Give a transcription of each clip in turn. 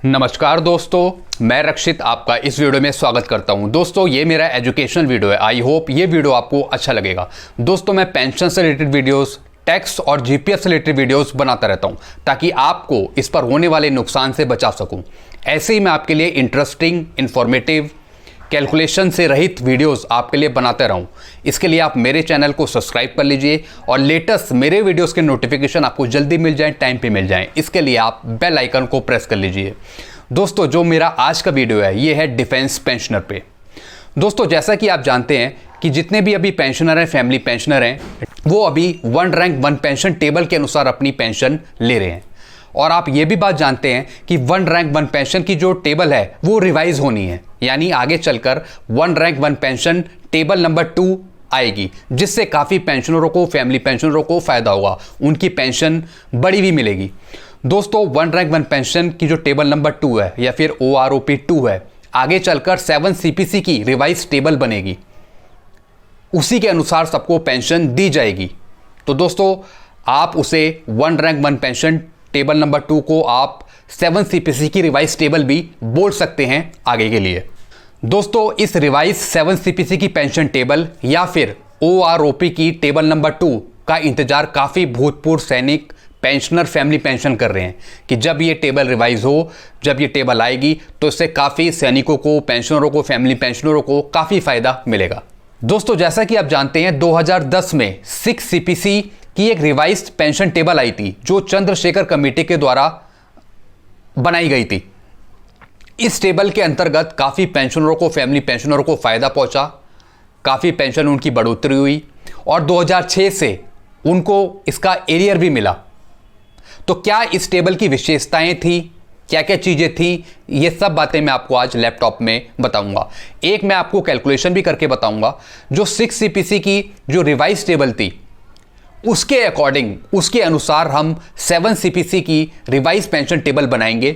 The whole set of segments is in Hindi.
नमस्कार दोस्तों, मैं रक्षित आपका इस वीडियो में स्वागत करता हूं। दोस्तों, ये मेरा एजुकेशनल वीडियो है। आई होप ये वीडियो आपको अच्छा लगेगा। दोस्तों, मैं पेंशन से रिलेटेड वीडियोस, टैक्स और जीपीएफ से रिलेटेड वीडियोस बनाता रहता हूं ताकि आपको इस पर होने वाले नुकसान से बचा सकूं। ऐसे ही मैं आपके लिए इंटरेस्टिंग, इंफॉर्मेटिव, कैलकुलेशन से रहित वीडियोस आपके लिए बनाते रहूं। इसके लिए आप मेरे चैनल को सब्सक्राइब कर लीजिए और लेटेस्ट मेरे वीडियोस के नोटिफिकेशन आपको जल्दी मिल जाए, टाइम पे मिल जाए। इसके लिए आप बेल आइकन को प्रेस कर लीजिए। दोस्तों, जो मेरा आज का वीडियो है ये है डिफेंस पेंशनर पे। दोस्तों, जैसा कि आप जानते हैं कि जितने भी अभी पेंशनर हैं, फैमिली पेंशनर हैं, वो अभी one rank one pension table के अनुसार अपनी पेंशन ले रहे हैं। और आप ये भी बात जानते हैं कि वन रैंक वन पेंशन की जो टेबल है वो रिवाइज होनी है, यानी आगे चलकर one rank one pension table number 2 आएगी, जिससे काफ़ी पेंशनरों को, फैमिली पेंशनरों को फ़ायदा होगा, उनकी पेंशन बड़ी भी मिलेगी। दोस्तों, वन रैंक वन पेंशन की जो टेबल नंबर 2 है या फिर OROP 2 है, आगे चलकर 7 CPC की रिवाइज टेबल बनेगी, उसी के अनुसार सबको पेंशन दी जाएगी। तो दोस्तों, आप उसे one rank one pension table number 2 को आप 7 CPC की रिवाइज टेबल भी बोल सकते हैं आगे के लिए। दोस्तों, इस रिवाइज 7 CPC की पेंशन टेबल या फिर OROP की टेबल नंबर 2 का इंतजार काफ़ी भूतपूर्व सैनिक, पेंशनर, फैमिली पेंशन कर रहे हैं कि जब ये टेबल रिवाइज हो, जब ये टेबल आएगी तो इससे काफ़ी सैनिकों को, पेंशनरों को, फैमिली पेंशनरों को काफ़ी फ़ायदा मिलेगा। दोस्तों, जैसा कि आप जानते हैं 2010 में 6 CPC की एक रिवाइज्ड पेंशन टेबल आई थी जो चंद्रशेखर कमेटी के द्वारा बनाई गई थी। इस टेबल के अंतर्गत काफ़ी पेंशनरों को, फैमिली पेंशनरों को फ़ायदा पहुंचा, काफ़ी पेंशन उनकी बढ़ोतरी हुई और 2006 से उनको इसका एरियर भी मिला। तो क्या इस टेबल की विशेषताएं थी, क्या क्या चीज़ें थी, ये सब बातें मैं आपको आज लैपटॉप में बताऊंगा। एक मैं आपको कैलकुलेशन भी करके बताऊंगा। जो 6 CPC की जो रिवाइज टेबल थी उसके अकॉर्डिंग, उसके अनुसार हम 7 CPC की रिवाइज पेंशन टेबल बनाएंगे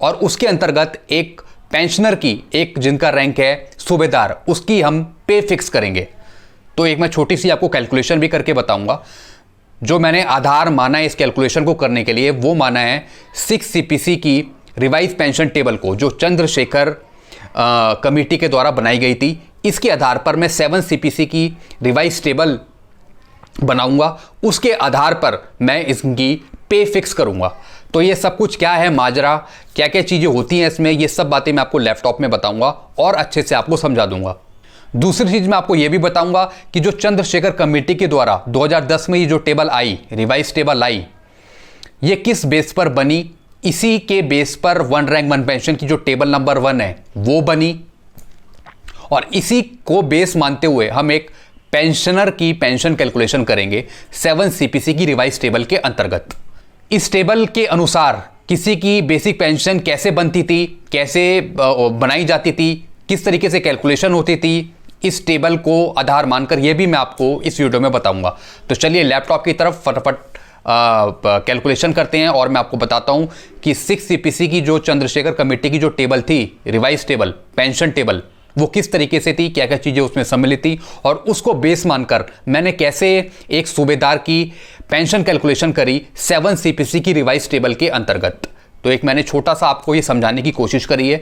और उसके अंतर्गत एक पेंशनर की, एक जिनका रैंक है सूबेदार, उसकी हम पे फिक्स करेंगे। तो एक मैं छोटी सी आपको कैलकुलेशन भी करके बताऊंगा। जो मैंने आधार माना है इस कैलकुलेशन को करने के लिए, वो माना है 6 CPC की रिवाइज पेंशन टेबल को, जो चंद्रशेखर कमेटी के द्वारा बनाई गई थी। इसके आधार पर मैं 7 CPC की रिवाइज टेबल बनाऊंगा, उसके आधार पर मैं इसकी पे फिक्स करूंगा। तो ये सब कुछ क्या है माजरा, क्या क्या चीज़ें होती हैं इसमें, ये सब बातें मैं आपको लैपटॉप में बताऊंगा और अच्छे से आपको समझा दूंगा। दूसरी चीज़ मैं आपको ये भी बताऊंगा कि जो चंद्रशेखर कमेटी के द्वारा 2010 में ये जो table I, revise table I, ये किस बेस पर बनी। इसी के बेस पर वन रैंक वन पेंशन की जो टेबल नंबर 1 है वो बनी और इसी को बेस मानते हुए हम एक पेंशनर की पेंशन कैलकुलेशन करेंगे 7 CPC की रिवाइज टेबल के अंतर्गत। इस टेबल के अनुसार किसी की बेसिक पेंशन कैसे बनती थी, कैसे बनाई जाती थी, किस तरीके से कैलकुलेशन होती थी, इस टेबल को आधार मानकर यह भी मैं आपको इस वीडियो में बताऊंगा। तो चलिए लैपटॉप की तरफ फटाफट कैलकुलेशन करते हैं और मैं आपको बताता हूं कि 6 CPC की जो चंद्रशेखर कमेटी की जो टेबल थी, रिवाइज टेबल, पेंशन टेबल, वो किस तरीके से थी, क्या क्या चीज़ें उसमें सम्मिलित थी और उसको बेस मानकर मैंने कैसे एक सूबेदार की पेंशन कैलकुलेशन करी 7 CPC की रिवाइज टेबल के अंतर्गत। तो एक मैंने छोटा सा आपको ये समझाने की कोशिश करी है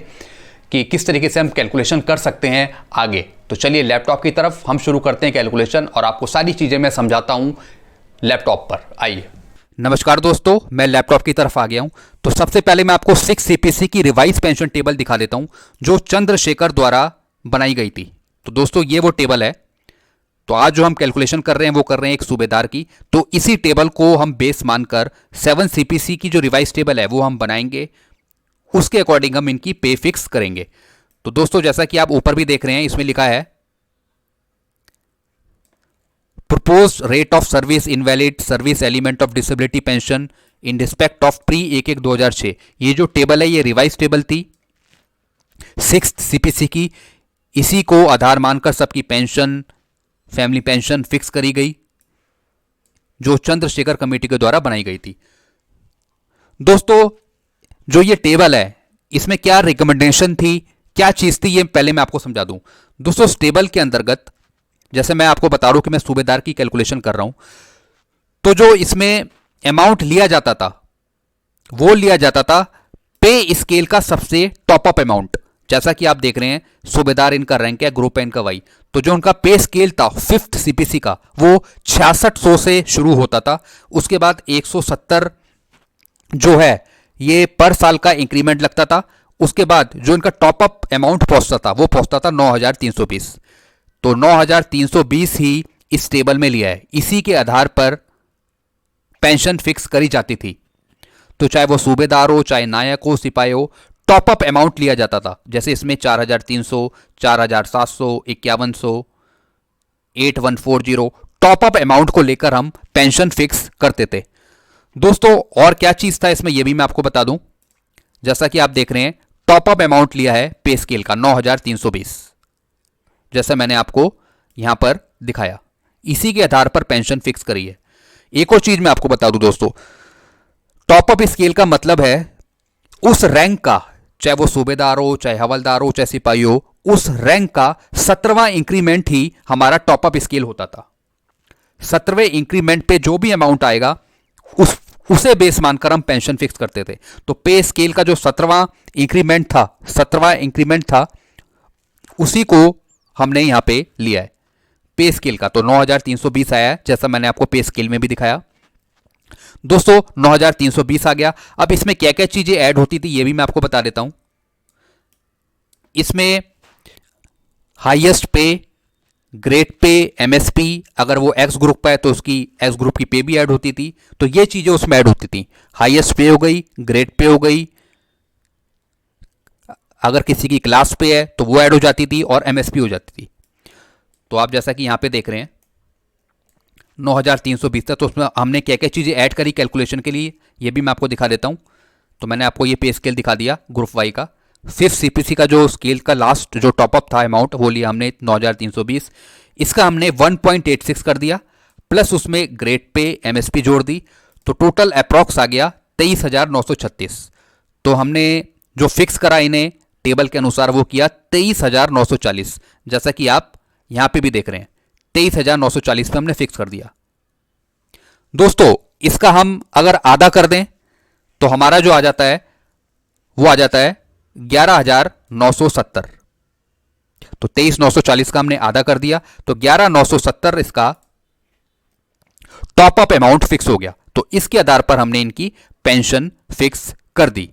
कि किस तरीके से हम कैलकुलेशन कर सकते हैं आगे। तो चलिए लैपटॉप की तरफ हम शुरू करते हैं कैलकुलेशन और आपको सारी चीज़ें मैं समझाता हूँ लैपटॉप पर। आइए। नमस्कार दोस्तों, मैं लैपटॉप की तरफ आ गया हूं। तो सबसे पहले मैं आपको 6 CPC की रिवाइज पेंशन टेबल दिखा देता हूं जो चंद्रशेखर द्वारा बनाई गई थी। तो दोस्तों, ये वो टेबल है। तो आज जो हम कैलकुलेशन कर रहे हैं वो कर रहे हैं एक सूबेदार की। तो इसी टेबल को हम बेस मानकर 7 CPC की जो रिवाइज टेबल है वो हम बनाएंगे, उसके अकॉर्डिंग हम इनकी पे फिक्स करेंगे। तो दोस्तों, जैसा कि आप ऊपर भी देख रहे हैं, इसमें लिखा है proposed rate of service invalid service element of disability pension in respect of pre 1/1/2006। ये जो टेबल है ये रिवाइज टेबल थी 6 CPC की। इसी को आधार मानकर सबकी पेंशन, फैमिली पेंशन फिक्स करी गई जो चंद्रशेखर कमेटी के द्वारा बनाई गई थी। दोस्तों, जो ये टेबल है इसमें क्या रिकमेंडेशन थी, क्या चीज़ थी, ये पहले मैं आपको समझा दूं। दोस्तों, इस टेबल के अंतर्गत जैसे मैं आपको बता रहा हूं कि मैं सूबेदार की कैलकुलेशन कर रहा हूं, तो जो इसमें अमाउंट लिया जाता था वो लिया जाता था पे स्केल का सबसे टॉप अप अमाउंट, जैसा कि आप देख रहे हैं सूबेदार इनका रैंक है, ग्रुप है इनका वाई, तो जो उनका पे स्केल था 5th सीपीसी का वो 6600 से शुरू होता था। उसके बाद 170 जो है ये पर साल का इंक्रीमेंट लगता था। उसके बाद जो इनका टॉप अप अमाउंट पहुंचता था वो पहुंचता था 9320। तो 9320 ही इस टेबल में लिया है, इसी के आधार पर पेंशन फिक्स करी जाती थी। तो चाहे वो सूबेदार हो, चाहे नायक हो, सिपाही हो, टॉप अप अमाउंट लिया जाता था। जैसे इसमें 4300, 4700, 5100, 8140 टॉप अप अमाउंट को लेकर हम पेंशन फिक्स करते थे। दोस्तों और क्या चीज था इसमें, यह भी मैं आपको बता दूं। जैसा कि आप देख रहे हैं टॉप अप अमाउंट लिया है पे स्केल का 9320, जैसा मैंने आपको यहां पर दिखाया, इसी के आधार पर पेंशन फिक्स करी है। एक और चीज मैं आपको बता दूं दोस्तों, टॉप अप स्केल का मतलब है उस रैंक का, चाहे वो सूबेदार हो, चाहे हवलदार हो, चाहे सिपाही हो, उस रैंक का 17वां इंक्रीमेंट ही हमारा टॉप अप स्केल होता था। 17वें इंक्रीमेंट पे जो भी अमाउंट आएगा उसे बेस मानकर हम पेंशन फिक्स करते थे। तो पे स्केल का जो 17वां इंक्रीमेंट था उसी को हमने यहां पे लिया है पे स्केल का। तो 9320 आया है, जैसा मैंने आपको पे स्केल में भी दिखाया। दोस्तों 9320 आ गया। अब इसमें क्या क्या चीजें ऐड होती थी ये भी मैं आपको बता देता हूं। इसमें हाईएस्ट पे, ग्रेड पे, एमएसपी, अगर वो एक्स ग्रुप का है तो उसकी एक्स ग्रुप की पे भी ऐड होती थी। तो ये चीजें उसमें ऐड होती थी। हाईएस्ट पे हो गई, ग्रेड पे हो गई, अगर किसी की क्लास पे है तो वो ऐड हो जाती थी, और एमएसपी हो जाती थी। तो आप जैसा कि यहां पे देख रहे हैं 9320 था, तो उसमें हमने क्या क्या चीज़ें ऐड करी कैलकुलेशन के लिए ये भी मैं आपको दिखा देता हूँ। तो मैंने आपको ये पे स्केल दिखा दिया ग्रुप वाई का। 5th सीपीसी का जो स्केल का लास्ट जो टॉपअप था अमाउंट वो लिया हमने 9320। इसका हमने 1.86 कर दिया, प्लस उसमें ग्रेड पे एमएसपी जोड़ दी, तो टोटल अप्रॉक्स आ गया 23,936। तो हमने जो फिक्स करा इन्हें टेबल के अनुसार वो किया 23,940, जैसा कि आप यहां पे भी देख रहे हैं 23,940 पे हमने फिक्स कर दिया। दोस्तों इसका हम अगर आधा कर दें तो हमारा जो आ जाता है वो आ जाता है 11,970। तो 23,940 का हमने आधा कर दिया, तो 11,970 इसका टॉप अप अमाउंट फिक्स हो गया। तो इसके आधार पर हमने इनकी पेंशन फिक्स कर दी।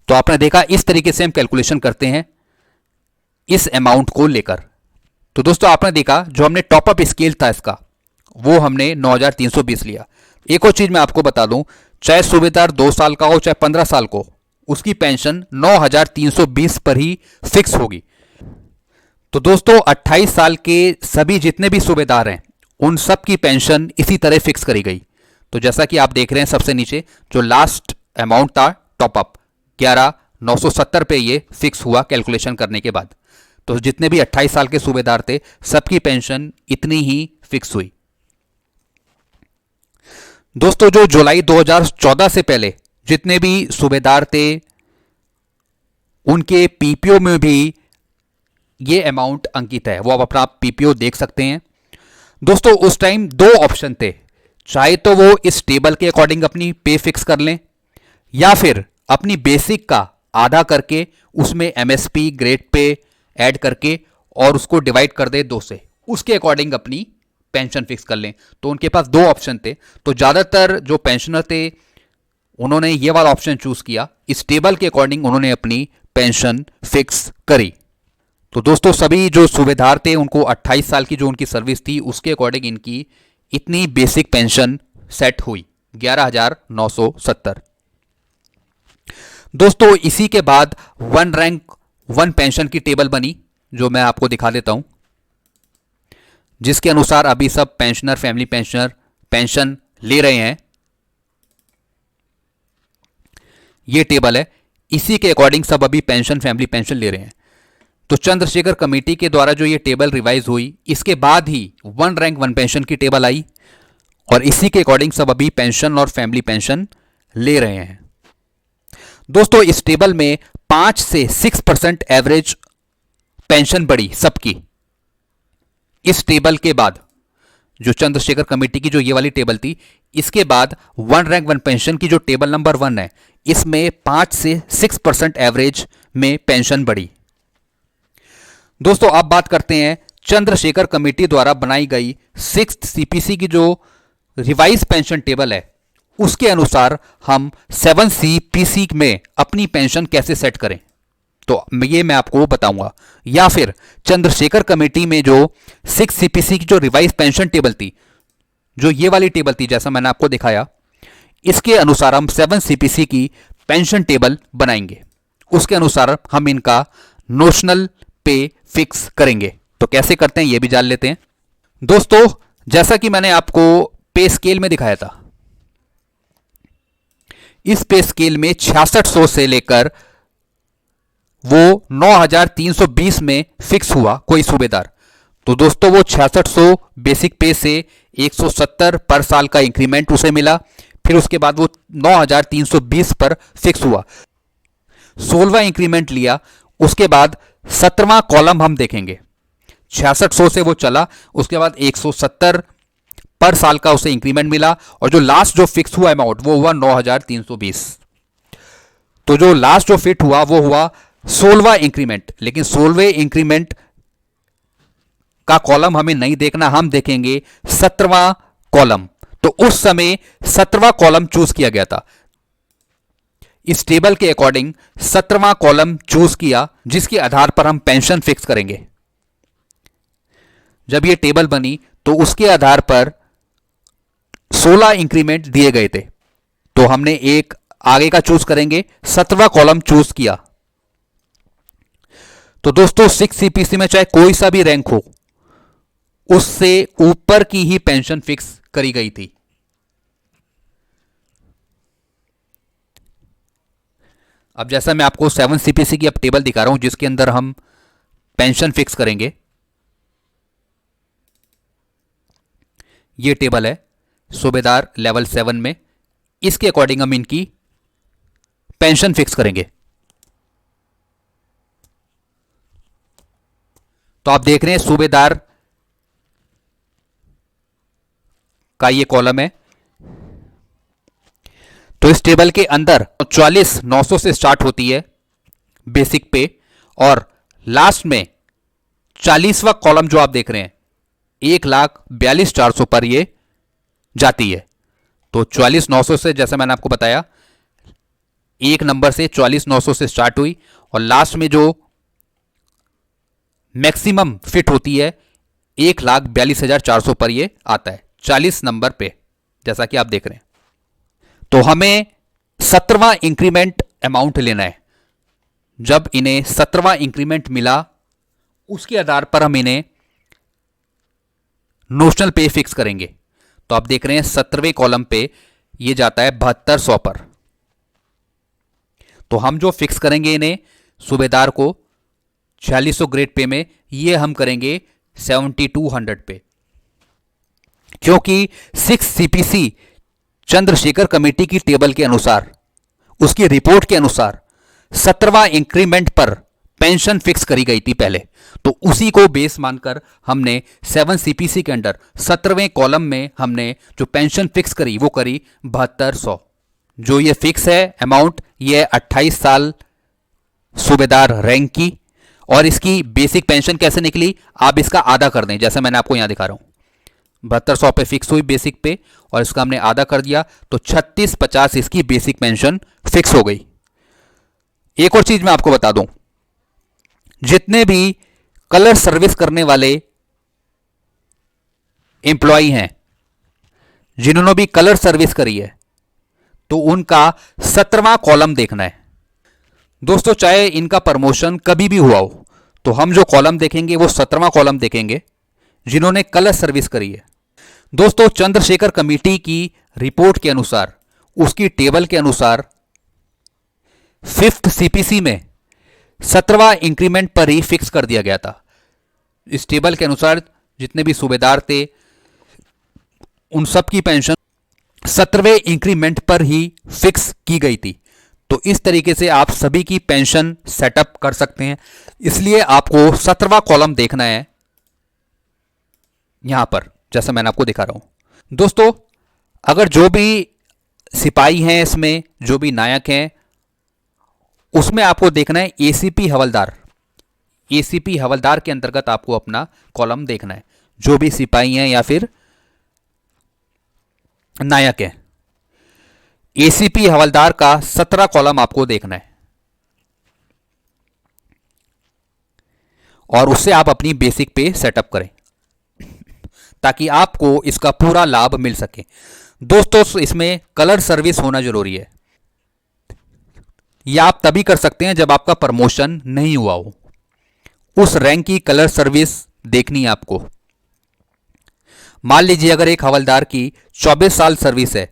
तो आपने देखा इस तरीके से हम कैलकुलेशन करते हैं इस अमाउंट को लेकर। तो दोस्तों आपने देखा जो हमने टॉप अप स्केल था इसका वो हमने 9320 लिया। एक और चीज मैं आपको बता दूं, चाहे सूबेदार 2 साल का हो चाहे 15 साल को, उसकी पेंशन 9320 पर ही फिक्स होगी। तो दोस्तों 28 साल के सभी जितने भी सूबेदार हैं उन सब की पेंशन इसी तरह फिक्स करी गई। तो जैसा कि आप देख रहे हैं सबसे नीचे जो लास्ट अमाउंट था टॉपअप 11,970 पे ये फिक्स हुआ कैलकुलेशन करने के बाद। तो जितने भी 28 साल के सूबेदार थे सबकी पेंशन इतनी ही फिक्स हुई। दोस्तों जो जुलाई 2014 से पहले जितने भी सूबेदार थे उनके पीपीओ में भी ये अमाउंट अंकित है, वो आप अपना पीपीओ देख सकते हैं। दोस्तों उस टाइम 2 ऑप्शन थे, चाहे तो वो इस टेबल के अकॉर्डिंग अपनी पे फिक्स कर लें या फिर अपनी बेसिक का आधा करके उसमें एमएसपी ग्रेड पे ऐड करके और उसको डिवाइड कर दे 2 से, उसके अकॉर्डिंग अपनी पेंशन फिक्स कर लें। तो उनके पास 2 ऑप्शन थे। तो ज़्यादातर जो पेंशनर थे उन्होंने ये वाला ऑप्शन चूज किया, इस टेबल के अकॉर्डिंग उन्होंने अपनी पेंशन फिक्स करी। तो दोस्तों सभी जो सूबेदार थे उनको 28 साल की जो उनकी सर्विस थी उसके अकॉर्डिंग इनकी इतनी बेसिक पेंशन सेट हुई 11,970। दोस्तों इसी के बाद 1 रैंक 1 पेंशन की टेबल बनी जो मैं आपको दिखा देता हूं, जिसके अनुसार अभी सब पेंशनर फैमिली पेंशनर पेंशन ले रहे हैं। ये टेबल है, इसी के अकॉर्डिंग सब अभी पेंशन फैमिली पेंशन ले रहे हैं। तो चंद्रशेखर कमेटी के द्वारा जो ये टेबल रिवाइज हुई इसके बाद ही 1 रैंक 1 पेंशन की टेबल आई और इसी के अकॉर्डिंग सब अभी पेंशन और फैमिली पेंशन ले रहे हैं। दोस्तों इस टेबल में 5 से 6% एवरेज पेंशन बढ़ी सबकी। इस टेबल के बाद जो चंद्रशेखर कमेटी की जो ये वाली टेबल थी इसके बाद 1 रैंक 1 पेंशन की जो टेबल नंबर 1 है, इसमें 5 से 6% एवरेज में पेंशन बढ़ी। दोस्तों अब बात करते हैं चंद्रशेखर कमेटी द्वारा बनाई गई 6th सीपीसी की जो रिवाइज पेंशन टेबल है, उसके अनुसार हम 7 सीपीसी में अपनी पेंशन कैसे सेट करें, तो ये मैं आपको बताऊंगा। या फिर चंद्रशेखर कमेटी में जो 6 सीपीसी की जो रिवाइज पेंशन टेबल थी, जो ये वाली टेबल थी जैसा मैंने आपको दिखाया, इसके अनुसार हम 7 सीपीसी की पेंशन टेबल बनाएंगे। उसके अनुसार हम इनका नोशनल पे फिक्स करेंगे। तो कैसे करते हैं ये भी जान लेते हैं। दोस्तों जैसा कि मैंने आपको पे स्केल में दिखाया था, इस पे स्केल में 6600 से लेकर वो 9320 में फिक्स हुआ कोई सूबेदार। तो दोस्तों वो 6600 बेसिक पे से 170 पर साल का इंक्रीमेंट उसे मिला, फिर उसके बाद वो 9320 पर फिक्स हुआ, 16वां इंक्रीमेंट लिया। उसके बाद 17वां कॉलम हम देखेंगे, 6600 से वो चला, उसके बाद 170 पर साल का उसे इंक्रीमेंट मिला, और जो लास्ट जो फिक्स हुआ अमाउंट वो हुआ 9320। तो जो लास्ट जो फिट हुआ वो हुआ 16वां इंक्रीमेंट। लेकिन 16वें इंक्रीमेंट का कॉलम हमें नहीं देखना, हम देखेंगे 17वां कॉलम। तो उस समय 17वां कॉलम चूज किया गया था। इस टेबल के अकॉर्डिंग 17वां कॉलम चूज किया, जिसके आधार पर हम पेंशन फिक्स करेंगे। जब ये टेबल बनी तो उसके आधार पर 16 इंक्रीमेंट दिए गए थे, तो हमने एक आगे का चूज करेंगे, 17वां कॉलम चूज किया। तो दोस्तों 6 सीपीसी में चाहे कोई सा भी रैंक हो, उससे ऊपर की ही पेंशन फिक्स करी गई थी। अब जैसा मैं आपको 7 सीपीसी की अब टेबल दिखा रहा हूं, जिसके अंदर हम पेंशन फिक्स करेंगे। ये टेबल है सूबेदार लेवल 7 में, इसके अकॉर्डिंग हम इनकी पेंशन फिक्स करेंगे। तो आप देख रहे हैं सूबेदार का ये कॉलम है। तो इस टेबल के अंदर 44,900 से स्टार्ट होती है बेसिक पे, और लास्ट में 40वां कॉलम जो आप देख रहे हैं 1,42,400 पर ये जाती है। तो 44,900 से, जैसे मैंने आपको बताया, एक नंबर से 44,900 से स्टार्ट हुई, और लास्ट में जो मैक्सिमम फिट होती है 1,42,400 पर ये आता है 40 नंबर पे, जैसा कि आप देख रहे हैं। तो हमें 17वां इंक्रीमेंट अमाउंट लेना है। जब इन्हें 17वां इंक्रीमेंट मिला, उसके आधार पर हम इन्हें नोशनल पे फिक्स करेंगे। तो आप देख रहे हैं 17वें कॉलम पे ये जाता है 7200 पर। तो हम जो फिक्स करेंगे इन्हें सूबेदार को 4600 ग्रेड पे में, ये हम करेंगे 7200 पे, क्योंकि 6 सीपीसी चंद्रशेखर कमेटी की टेबल के अनुसार, उसकी रिपोर्ट के अनुसार 17वां इंक्रीमेंट पर पेंशन फिक्स करी गई थी पहले। तो उसी को बेस मानकर हमने 7 सीपीसी के अंडर 17वें कॉलम में हमने जो पेंशन फिक्स करी वो करी 7200। जो ये फिक्स है अमाउंट, ये 28 साल सूबेदार रैंक की, और इसकी बेसिक पेंशन कैसे निकली, आप इसका आधा कर दें, जैसे मैंने आपको यहां दिखा रहा हूं। 7200 पे फिक्स हुई बेसिक पे, और इसका हमने आधा कर दिया, तो 3650 इसकी बेसिक पेंशन फिक्स हो गई। एक और चीज मैं आपको बता दूं, जितने भी कलर सर्विस करने वाले एम्प्लॉई हैं, जिन्होंने भी कलर सर्विस करी है, तो उनका 17वां कॉलम देखना है। दोस्तों चाहे इनका प्रमोशन कभी भी हुआ हो, तो हम जो कॉलम देखेंगे वो 17वां कॉलम देखेंगे, जिन्होंने कलर सर्विस करी है। दोस्तों चंद्रशेखर कमेटी की रिपोर्ट के अनुसार, उसकी टेबल के अनुसार 5th सीपीसी में 17वां इंक्रीमेंट पर ही फिक्स कर दिया गया था। इस टेबल के अनुसार जितने भी सूबेदार थे, उन सब की पेंशन 17वें इंक्रीमेंट पर ही फिक्स की गई थी। तो इस तरीके से आप सभी की पेंशन सेटअप कर सकते हैं। इसलिए आपको 17वां कॉलम देखना है यहां पर, जैसा मैंने आपको दिखा रहा हूं। दोस्तों अगर जो भी सिपाही हैं इसमें, जो भी नायक हैं, उसमें आपको देखना है एसीपी हवलदार। एसीपी हवलदार के अंतर्गत आपको अपना कॉलम देखना है, जो भी सिपाही हैं या फिर नायक हैं। एसीपी हवलदार का 17 कॉलम आपको देखना है और उससे आप अपनी बेसिक पे सेटअप करें ताकि आपको इसका पूरा लाभ मिल सके। दोस्तों, इसमें कलर सर्विस होना जरूरी है। यह आप तभी कर सकते हैं जब आपका प्रमोशन नहीं हुआ हो। उस रैंक की कलर सर्विस देखनी है आपको। मान लीजिए अगर एक हवलदार की 24 साल सर्विस है,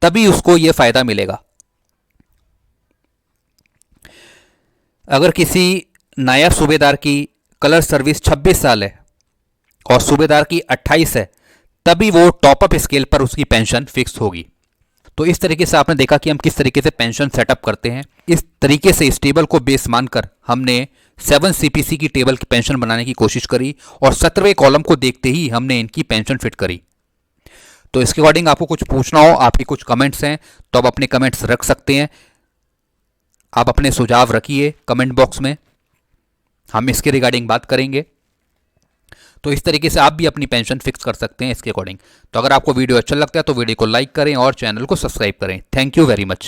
तभी उसको यह फायदा मिलेगा। अगर किसी नायब सूबेदार की कलर सर्विस 26 साल है और सूबेदार की 28 है, तभी वो टॉपअप स्केल पर उसकी पेंशन फिक्स होगी। तो इस तरीके से आपने देखा कि हम किस तरीके से पेंशन सेटअप करते हैं। इस तरीके से इस टेबल को बेस मानकर हमने 7 सीपीसी की टेबल की पेंशन बनाने की कोशिश करी और 17वें कॉलम को देखते ही हमने इनकी पेंशन फिट करी। तो इसके अकॉर्डिंग आपको कुछ पूछना हो, आपके कुछ कमेंट्स हैं तो आप अपने कमेंट्स रख सकते हैं। आप अपने सुझाव रखिए कमेंट बॉक्स में, हम इसके रिगार्डिंग बात करेंगे। तो इस तरीके से आप भी अपनी पेंशन फिक्स कर सकते हैं इसके अकॉर्डिंग। तो अगर आपको वीडियो अच्छा लगता है तो वीडियो को लाइक करें और चैनल को सब्सक्राइब करें। Thank you very much.